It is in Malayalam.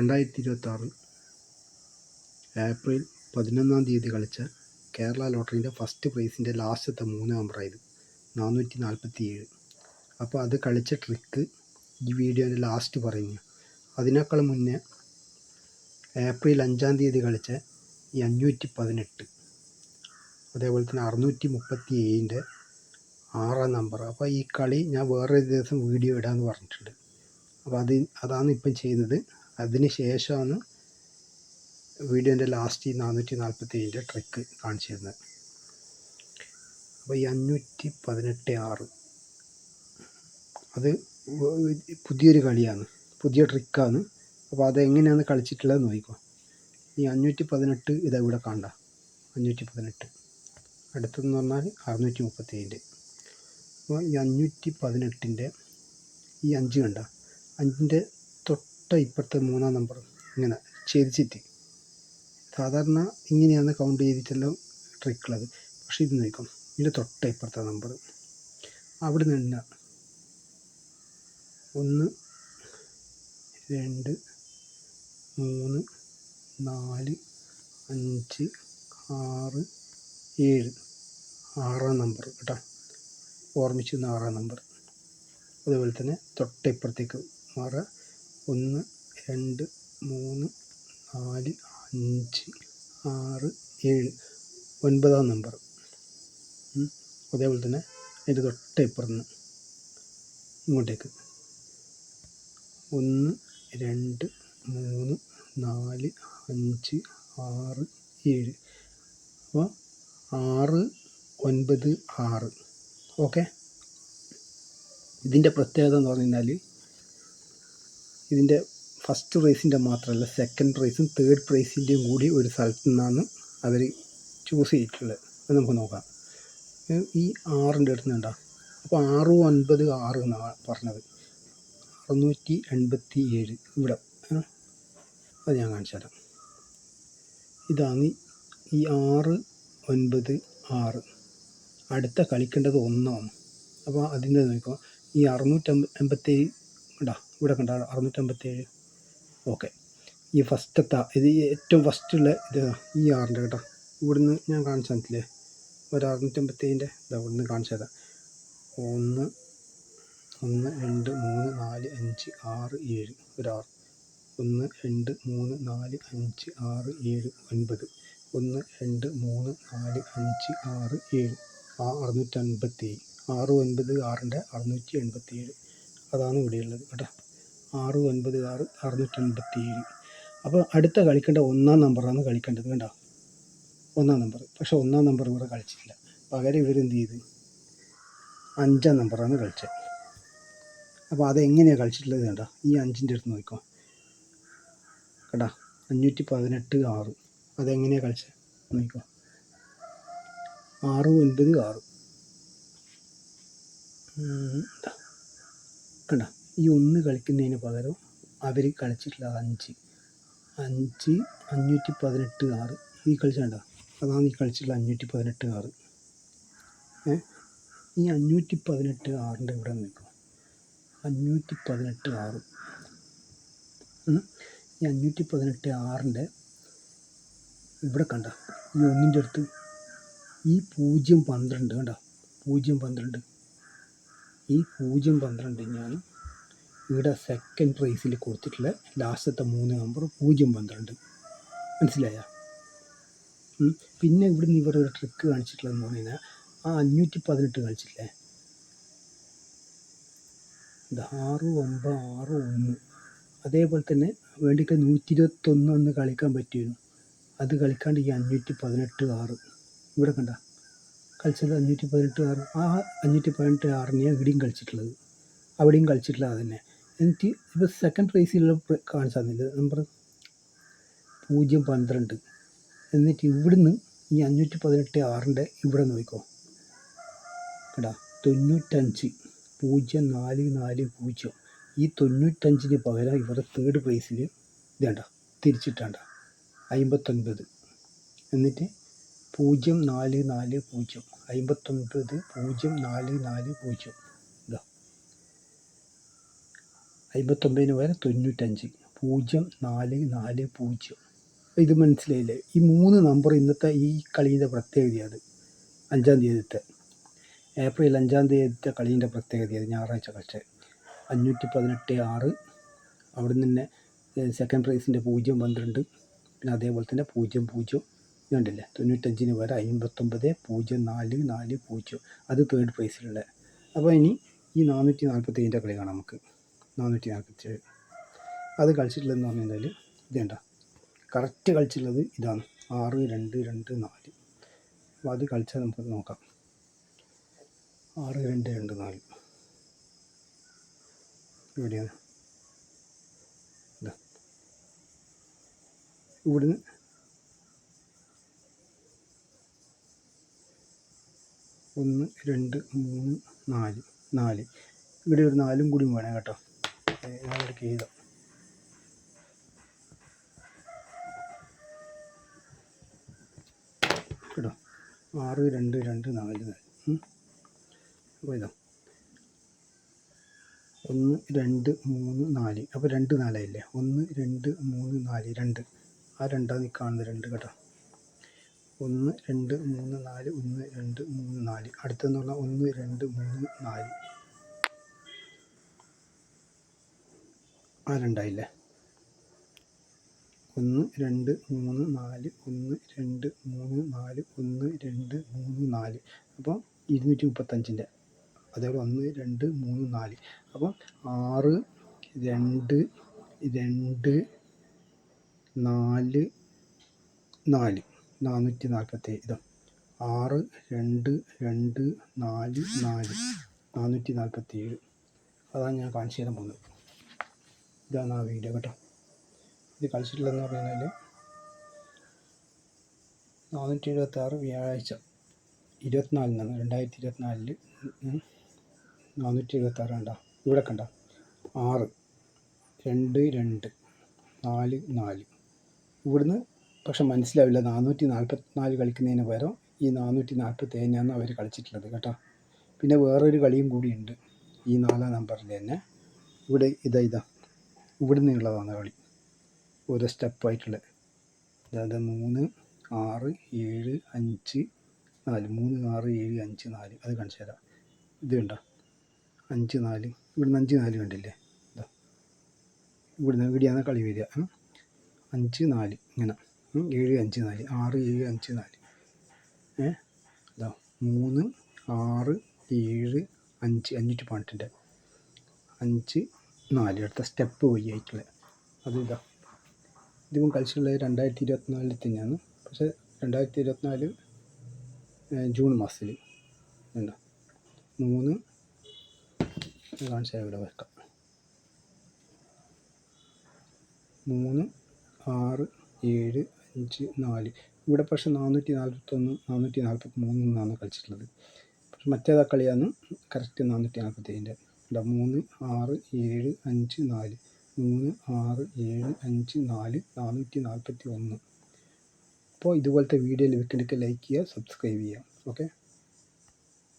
2026 ഏപ്രിൽ 11 കളിച്ച കേരള ലോട്ടറിൻ്റെ ഫസ്റ്റ് പ്രൈസിൻ്റെ ലാസ്റ്റത്തെ 3 നമ്പറായത് 447. അപ്പോൾ അത് കളിച്ച ട്രിക്ക് ഈ വീഡിയോൻ്റെ ലാസ്റ്റ് പറയുന്നു. അതിനേക്കാൾ മുന്നേ ഏപ്രിൽ 5 കളിച്ച ഈ 518, അതേപോലെ തന്നെ 637ൻ്റെ 6 നമ്പർ. അപ്പോൾ ഈ കളി ഞാൻ വേറൊരു ദിവസം വീഡിയോ ഇടാമെന്ന് പറഞ്ഞിട്ടുണ്ട്. അപ്പോൾ അതാണ് ഇപ്പം ചെയ്യുന്നത്. അതിന് ശേഷമാണ് വീഡിയോൻ്റെ ലാസ്റ്റ് ഈ 447ൻ്റെ ട്രിക്ക് കാണിച്ചു തരുന്നത്. അപ്പോൾ ഈ 518 അത് പുതിയൊരു കളിയാണ്, പുതിയ ട്രിക്കാണ്. അപ്പോൾ അതെങ്ങനെയാണ് കളിച്ചിട്ടുള്ളത് നോക്കിക്കോ. ഈ 518 ഇതാ ഇവിടെ കാണണ്ട, 518 അടുത്തെന്ന് പറഞ്ഞാൽ 637. അപ്പോൾ ഈ 518ൻ്റെ ഈ 5 കണ്ട, 5ൻ്റെ തൊട്ട ഇപ്പുറത്തെ 3 നമ്പർ ഇങ്ങനെ ഛേദിച്ചിട്ട്, സാധാരണ ഇങ്ങനെയാണ് കൗണ്ട് ചെയ്തിട്ടെല്ലാം ട്രിക്കുള്ളത്. പക്ഷേ ഇത് നോക്കാം, ഇതിൻ്റെ തൊട്ട ഇപ്പുറത്തെ നമ്പർ അവിടെ നിന്ന് 1 2 3 4 5 6 7 6 നമ്പർ കേട്ടോ, ഓർമ്മിച്ച് 6 നമ്പർ. അതുപോലെ തന്നെ തൊട്ട ഇപ്പുറത്തേക്ക് മാറുക, 1 2 3 4 5 6 7 9 നമ്പർ. അതേപോലെ തന്നെ അതിൻ്റെ തൊട്ട ഇപ്പുറത്ത് ഇങ്ങോട്ടേക്ക് 1 2 3 4 5 6 7. അപ്പോൾ 6 9 6. ഓക്കെ. ഇതിൻ്റെ പ്രത്യേകത എന്ന് പറഞ്ഞു കഴിഞ്ഞാൽ ഇതിൻ്റെ ഫസ്റ്റ് പ്രൈസിൻ്റെ മാത്രമല്ല, സെക്കൻഡ് പ്രൈസും തേർഡ് പ്രൈസിൻ്റെയും കൂടി ഒരു സ്ഥലത്തു നിന്നാണ് അവർ ചൂസ് ചെയ്തിട്ടുള്ളത്. അത് നമുക്ക് നോക്കാം. ഈ 6ൻ്റെ അടുത്ത് നിന്നുണ്ടോ, അപ്പോൾ 6 9 6 എന്നാണ് പറഞ്ഞത്, 687 ഇവിടെ. അത് ഞാൻ കാണിച്ചു തരാം. ഇതാണ് ഈ 6 9 6. അടുത്ത കളിക്കേണ്ടത് 1 ആണ്. അപ്പോൾ അതിൻ്റെ നോക്കാം, ഈ 687 കണ്ടാ, ഇവിടെ കണ്ട 687. ഓക്കെ. ഈ ഫസ്റ്റത്തെ ഇത് ഏറ്റവും ഫസ്റ്റുള്ള ഇത് ഈ 6ൻ്റെ കേട്ടോ, ഇവിടുന്ന് ഞാൻ കാണിച്ചു തന്നിട്ടില്ലേ ഒരു 687ൻ്റെ, ഇതാ ഇവിടുന്ന് കാണിച്ചു തരാം. 1 1 2 3 4 5 6 7 ഒരു 6. 1 2 3 4 5 6 7 9. 1 2 3 4 5 6 7 687. 6 9 6ൻ്റെ 687. അതാണ് ഇവിടെയുള്ളത് കേട്ടോ, 6 9 6 687. അപ്പോൾ അടുത്ത കളിക്കേണ്ട 1 നമ്പറാണ് കളിക്കേണ്ടത് കണ്ടോ, 1 നമ്പർ. പക്ഷേ 1 നമ്പർ ഇവിടെ കളിച്ചിട്ടില്ല. പകരം ഇവരെന്ത് ചെയ്ത് 5 നമ്പറാണ് കളിച്ചത്. അപ്പോൾ അതെങ്ങനെയാണ് കളിച്ചിട്ടുള്ളത് കണ്ടോ, ഈ 5ൻ്റെ അടുത്ത് നോക്കിക്കോ കേട്ടോ, 518 6. അതെങ്ങനെയാണ് കളിച്ചത് നോക്കിക്കോ, 6 9 6 കണ്ടോ. ഈ 1 കളിക്കുന്നതിന് പകരം അവർ കളിച്ചിട്ടുള്ള 5 518 6 ഈ കളിച്ചണ്ട, അതാണ് ഈ കളിച്ചിട്ടുള്ള 518 6. ഈ 518 6ൻ്റെ ഇവിടെ നിൽക്കും, 518 6. ഈ 518 6ൻ്റെ ഇവിടെ കണ്ട, ഈ 1ൻ്റെ അടുത്ത് ഈ 0 12 കണ്ട, 0 12. ഈ 0 12 ഞാൻ ഇവിടെ സെക്കൻഡ് പ്രൈസിൽ കൊടുത്തിട്ടുള്ള ലാസ്റ്റത്തെ 3 നമ്പർ 0 12. മനസ്സിലായ? പിന്നെ ഇവിടുന്ന് ഇവർ ഒരു ട്രിക്ക് കാണിച്ചിട്ടുള്ളതെന്ന് പറഞ്ഞു കഴിഞ്ഞാൽ, ആ 518 കളിച്ചിട്ടില്ലേ, ഇത് 6 9 6 1. അതേപോലെ തന്നെ വേണ്ടിക്ക് 121 ഒന്ന് കളിക്കാൻ പറ്റിയിരുന്നു. അത് കളിക്കാണ്ട് ഈ 518 6 ഇവിടെ കണ്ട കളിച്ചത് 518 6. ആ 518 6നെയാണ് ഇവിടെയും കളിച്ചിട്ടുള്ളത്, അവിടെയും കളിച്ചിട്ടുള്ളത് അതന്നെ. എന്നിട്ട് ഇപ്പോൾ സെക്കൻഡ് പ്രൈസിലുള്ള കാണിച്ചു തന്നില്ല നമ്പർ 0 12. എന്നിട്ട് ഇവിടുന്ന് ഈ 518 6ൻ്റെ ഇവിടെ നോക്കിക്കോ കേട്ടോ, 95 0 4 4 0. ഈ 95ന് പകരം ഇവരുടെ തേർഡ് പ്രൈസിൽ ഇതേണ്ട തിരിച്ചിട്ടാണ്ട 59. എന്നിട്ട് 0 4 4 0 59 0 4 4 0. ഇതാ 59ന് പകരം 95. 0440. ഇത് മനസ്സിലായില്ലേ? ഈ 3 നമ്പർ ഇന്നത്തെ ഈ കളീൻ്റെ പ്രത്യേകതയാണ്. 5-ാം തീയതിത്തെ ഏപ്രിൽ 5-ാം തീയതിത്തെ കളീൻ്റെ പ്രത്യേകതയാണ്. ഞായറാഴ്ച കളിച്ചത് 518-6. അവിടെ നിന്ന് തന്നെ സെക്കൻഡ് പ്രൈസിൻ്റെ 0-12. പിന്നെ അതേപോലെ തന്നെ 0-0 കണ്ടില്ലേ? 95 വരെ 59-0440. അത് തേർഡ് പ്രൈസിലുള്ള. അപ്പോൾ ഇനി ഈ 447 കളി കാണാം നമുക്ക്. 447 അത് കളിച്ചിട്ടുള്ളതെന്ന് പറഞ്ഞു കഴിഞ്ഞാൽ ഇതേണ്ട കറക്റ്റ് കളിച്ചിട്ടുള്ളത് ഇതാണ് 6-2-2-4. അപ്പോൾ അത് കളിച്ചാൽ നമുക്ക് നോക്കാം. 6-2-2-4 ഇവിടെയാണ്. ഇവിടുന്ന് 1 2 3 4 ഇവിടെ ഒരു 4 കൂടി വേണം കേട്ടോ. ഞാൻ ഇവിടേക്ക് എഴുതാം. കേട്ടോ 6-2-2-4. അപ്പോൾ ഇതാ 1 2 3 4. അപ്പോൾ 2 4 ആയില്ലേ? 1 2 3 4 2. ആ 2 നീ കാണുന്നത് 2 കേട്ടോ. 1 2 3 4 1 2 3 4. അടുത്തെന്ന് പറഞ്ഞാൽ 1 2 3 4. ആ 2 ആയില്ലേ? 1 2 3 4 1 2 3 4 1 2 3 4. അപ്പോൾ 235. അതേപോലെ 1 2 3 4. അപ്പം 6 2 2 4 4 447. ഇതാ 6 2 2 4 4 447. അതാണ് ഞാൻ കാണിച്ചു തരാൻ പോകുന്നത്. ഇതാണ് ആ വീഡിയോ കേട്ടോ. ഇത് കളിച്ചിട്ടുള്ളതെന്ന് പറഞ്ഞു കഴിഞ്ഞാൽ 476 വ്യാഴാഴ്ച 24-നാണ് 2024 476 കണ്ട ഇവിടെ കണ്ട 6 2 2 4 4. ഇവിടുന്ന് പക്ഷെ മനസ്സിലാവില്ല 444 കളിക്കുന്നതിന് പകരം ഈ 447 അവർ കളിച്ചിട്ടുള്ളത് കേട്ടോ. പിന്നെ വേറൊരു കളിയും കൂടിയുണ്ട് ഈ 4-ാം നമ്പറിൽ തന്നെ. ഇവിടെ ഇതാ ഇവിടെ നിന്നുള്ളതാണ് കളി. ഓരോ സ്റ്റെപ്പായിട്ടുള്ളത്. അതായത് 3 6 7 5 4 3 6 7 5 4. അത് കാണിച്ചു തരാം. ഇത് കണ്ടോ 5 4. ഇവിടുന്ന് 5 4 കണ്ടില്ലേ? ഇതാ ഇവിടുന്ന് ഇവിടെയാണ് കളി വരിക. 5 4 ഇങ്ങനെ 7 5 4 6 7 5 4. ഇതാ 3 6 7 5 512 5 4. അടുത്ത സ്റ്റെപ്പ് പോയി ആയിട്ടുള്ളത്. അത് ഇതാ ഇതിപ്പം കളിച്ചിട്ടുള്ളത് 2024 തന്നെയാണ്. പക്ഷേ 2024 ജൂൺ മാസത്തിൽ ഉണ്ടോ 3 കാണിച്ചാൽ ഇവിടെ വെക്കാം. 3 6 7 5 4. ഇവിടെ പക്ഷേ 441 443 എന്നാണ് കളിച്ചിട്ടുള്ളത്. പക്ഷെ മറ്റേതാ കളിയാണ് കറക്റ്റ് 447. 3 6 7 5 4 3 6 7 5 4 441. അപ്പോൾ ഇതുപോലത്തെ വീഡിയോ ലഭിക്കണമെങ്കിൽ ലൈക്ക് ചെയ്യുക, സബ്സ്ക്രൈബ് ചെയ്യുക. ഓക്കെ.